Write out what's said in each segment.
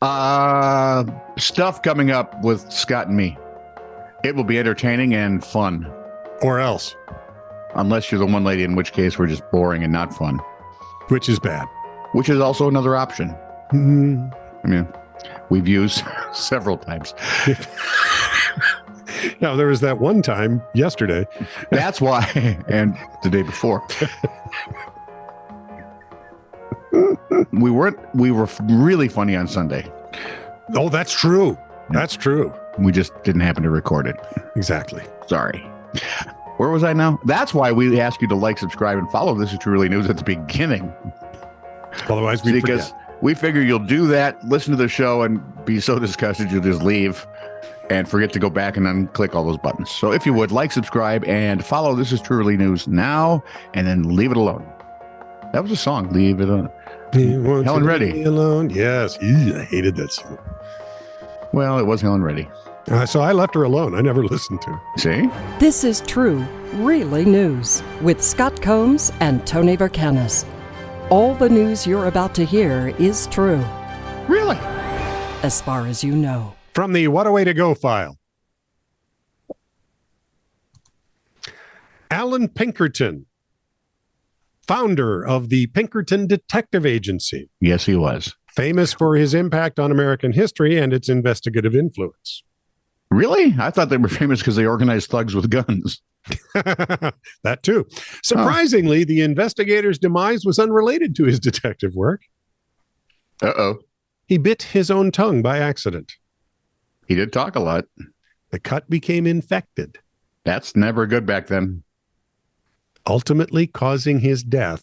Stuff coming up with Scott and me. It will be entertaining and fun. Or else. Unless you're the one lady, in which case we're just boring and not fun. Which is bad. Which is also another option. Mm. I mean, we've used several times. Now, there was that one time yesterday. That's why, and the day before. We were really funny on Sunday. Oh, that's true. That's true. We just didn't happen to record it. Exactly. Sorry. Where was I now? That's why we ask you to like, subscribe, and follow This Is Truly News at the beginning. Otherwise, we because forget. We figure you'll do that, listen to the show, and be so disgusted you'll just leave and forget to go back and unclick all those buttons. So if you would, like, subscribe, and follow This Is Truly News now, and then leave it alone. That was a song. Leave it alone. Helen Reddy. Alone. Yes. Ew, I hated that song. Well, it was Helen Reddy. So I left her alone. I never listened to her. See? This is True, Really News with Scott Combs and Tony Vercanis. All the news you're about to hear is true. Really? As far as you know. From the What a Way to Go file. Alan Pinkerton, founder of the Pinkerton Detective Agency. Yes, he was. Famous for his impact on American history and its investigative influence. Really? I thought they were famous because they organized thugs with guns. That too. Surprisingly, the investigator's demise was unrelated to his detective work. Uh-oh. He bit his own tongue by accident. He did talk a lot. The cut became infected. That's never good back then. Ultimately causing his death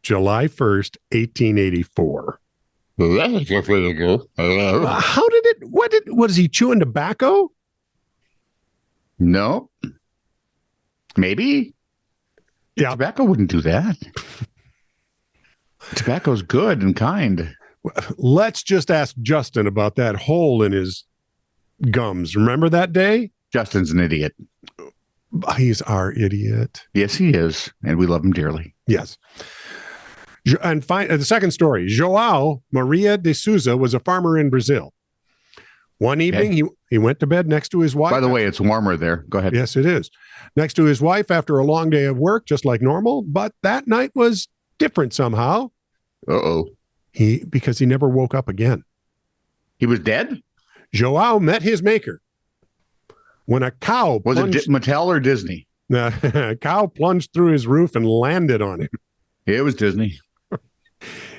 July 1st, 1884. Well, that's just way to go. How did it, was he chewing tobacco? No. Maybe. Yeah. Tobacco wouldn't do that. Tobacco's good and kind. Let's just ask Justin about that hole in his gums. Remember that day? Justin's an idiot. He's our idiot. Yes, he is. And we love him dearly. Yes. And the second story, João Maria de Souza was a farmer in Brazil. One evening, he went to bed next to his wife. By the way, it's warmer there. Go ahead. Yes, it is. Next to his wife after a long day of work, just like normal. But that night was different somehow. Uh-oh. Because he never woke up again. He was dead? João met his maker when a cow was it Mattel or Disney? A cow plunged through his roof and landed on him. It was Disney.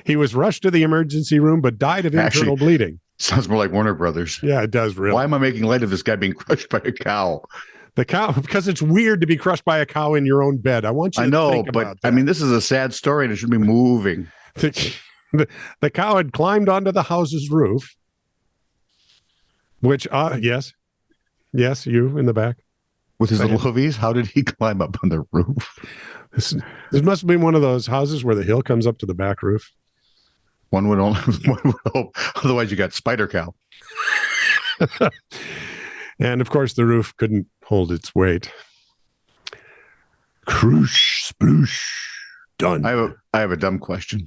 He was rushed to the emergency room, but died of internal bleeding. Sounds more like Warner Brothers. Yeah, it does, really. Why am I making light of this guy being crushed by a cow? The cow, because it's weird to be crushed by a cow in your own bed. I want you to think about that. I mean, this is a sad story and it should be moving. The cow had climbed onto the house's roof, which, yes, you in the back. With his little hoovies, how did he climb up on the roof? This must have been one of those houses where the hill comes up to the back roof. One would hope. Otherwise, you got Spider Cow. And of course, the roof couldn't hold its weight. Croosh, sploosh, done. I have a dumb question.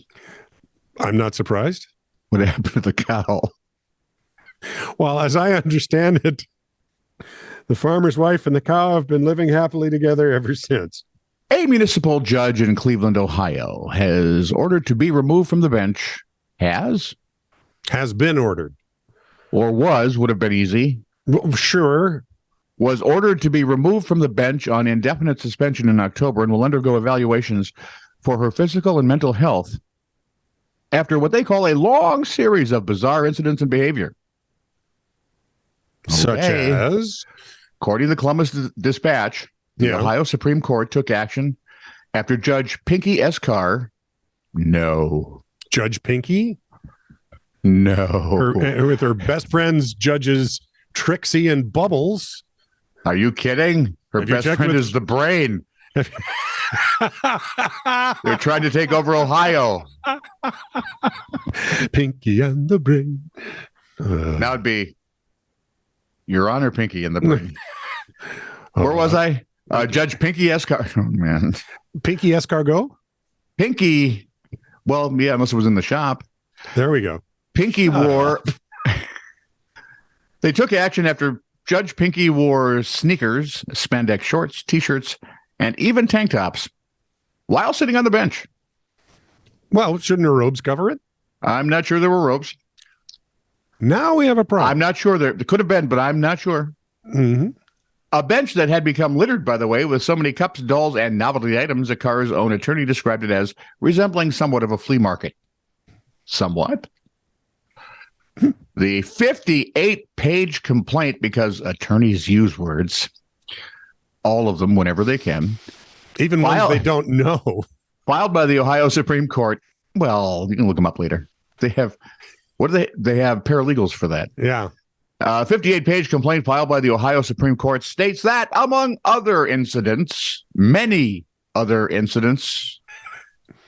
I'm not surprised. What happened to the cow? Well, as I understand it, the farmer's wife and the cow have been living happily together ever since. A municipal judge in Cleveland, Ohio, has ordered to be removed from the bench. Has been ordered. Or would have been easy. Well, sure. Was ordered to be removed from the bench on indefinite suspension in October and will undergo evaluations for her physical and mental health after what they call a long series of bizarre incidents and behavior. Such as? According to the Columbus Dispatch, the Ohio Supreme Court took action after Judge Pinky S. Carr. No. Judge Pinky? No. With her best friends, Judges Trixie and Bubbles. Are you kidding? Her best friend is the brain. They're trying to take over Ohio. Pinky and the brain. Now it'd be Your Honor, Pinky and the brain. Where was I? Judge Pinky Escargot. Oh, man. Pinky Escargot? Pinky. Well, yeah, unless it was in the shop. There we go. Pinky wore They took action after Judge Pinky wore sneakers, spandex shorts, T-shirts, and even tank tops while sitting on the bench. Well, shouldn't her robes cover it? I'm not sure there were ropes. Now we have a problem. I'm not sure. There could have been, but I'm not sure. Mm-hmm. A bench that had become littered, by the way, with so many cups, dolls, and novelty items, the car's own attorney described it as resembling somewhat of a flea market. Somewhat. The 58-page complaint, because attorneys use words, all of them whenever they can. Even ones they don't know. Filed by the Ohio Supreme Court. Well, you can look them up later. They have, what do they have paralegals for that. Yeah. 58-page complaint filed by the Ohio Supreme Court states that, among other incidents, many other incidents,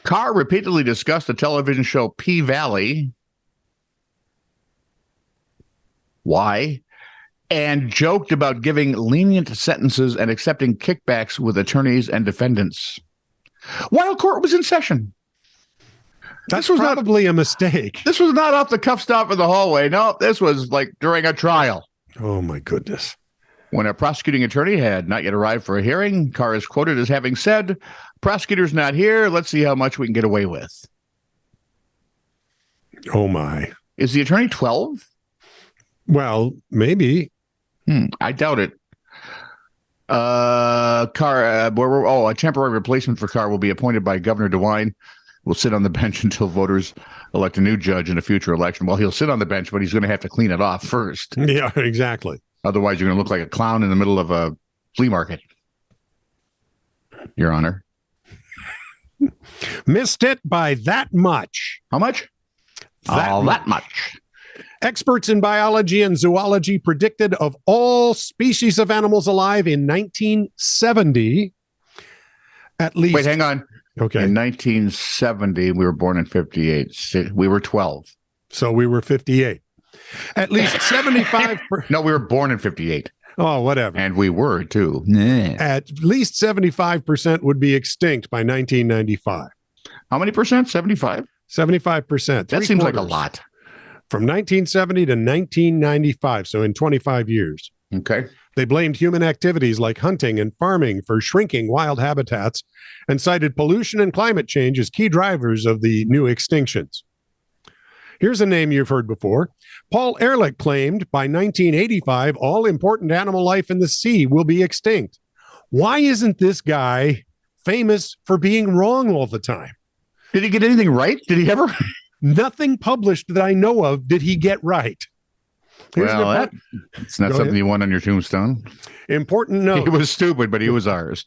Carr repeatedly discussed the television show P-Valley. Why? And joked about giving lenient sentences and accepting kickbacks with attorneys and defendants while court was in session. This was probably a mistake. This was not off the cuff stop in the hallway. No, this was like during a trial. Oh, my goodness. When a prosecuting attorney had not yet arrived for a hearing, Carr is quoted as having said, "Prosecutor's not here. Let's see how much we can get away with." Oh, my. Is the attorney 12? Well, maybe. I doubt it. Carr, a temporary replacement for Carr will be appointed by Governor DeWine. Will sit on the bench until voters elect a new judge in a future election. Well, he'll sit on the bench, but he's going to have to clean it off first. Yeah, exactly. Otherwise, you're going to look like a clown in the middle of a flea market. Your Honor. Missed it by that much. How much? That much. Experts in biology and zoology predicted of all species of animals alive in 1970, at least. Wait, hang on. Okay. In 1970, we were born in 58. We were 12. So we were 58. At least 75. No, we were born in 58. Oh, whatever. And we were too. At least 75% would be extinct by 1995. How many percent? 75? 75%. That seems like a lot. From 1970 to 1995. So in 25 years. Okay. They blamed human activities like hunting and farming for shrinking wild habitats and cited pollution and climate change as key drivers of the new extinctions. Here's a name you've heard before. Paul Ehrlich claimed by 1985, all important animal life in the sea will be extinct. Why isn't this guy famous for being wrong all the time? Did he get anything right? Did he ever? Nothing published that I know of did he get right. Well, it's not something you want on your tombstone. Important note. He was stupid, but he was ours.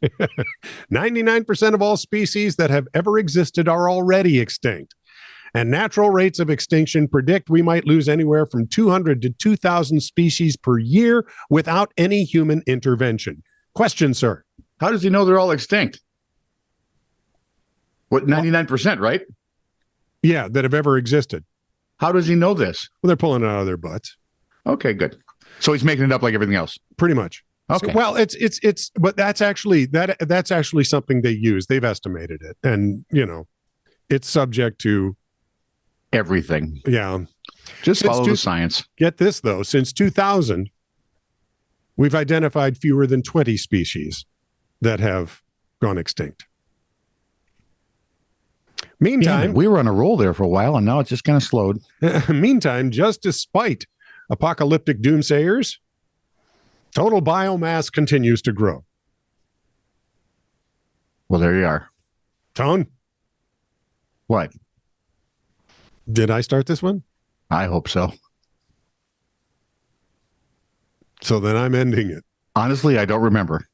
99% of all species that have ever existed are already extinct. And natural rates of extinction predict we might lose anywhere from 200 to 2,000 species per year without any human intervention. Question, sir. How does he know they're all extinct? What, 99%, right? Yeah, that have ever existed. How does he know this? Well, they're pulling it out of their butts. Okay, good. So he's making it up like everything else. Pretty much. Okay. So, well, it's but that's actually something they use. They've estimated it. And, it's subject to everything. Yeah. Just follow the science. Get this, though. Since 2000, we've identified fewer than 20 species that have gone extinct. Meantime, we were on a roll there for a while, and now it's just kind of slowed. Meantime, just despite apocalyptic doomsayers, total biomass continues to grow. Well, there you are. Tone? What? Did I start this one? I hope so. So then I'm ending it. Honestly, I don't remember.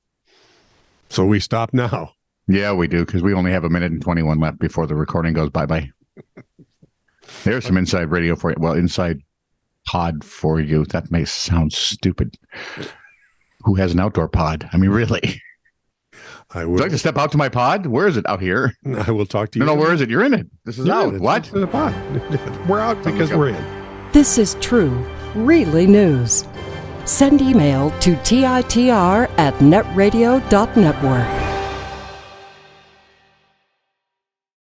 So we stop now. Yeah, we do, because we only have 1 minute and 21 left before the recording goes bye-bye. There's some inside radio for you. Well, inside pod for you. That may sound stupid. Who has an outdoor pod? I mean, really? I Would you like to step out to my pod? Where is it? Out here? I will talk to you. No, where is it? You're in it. This is out. What? The pod. We're out because we're in. This is true, really news. Send email to TITR@netradio.network.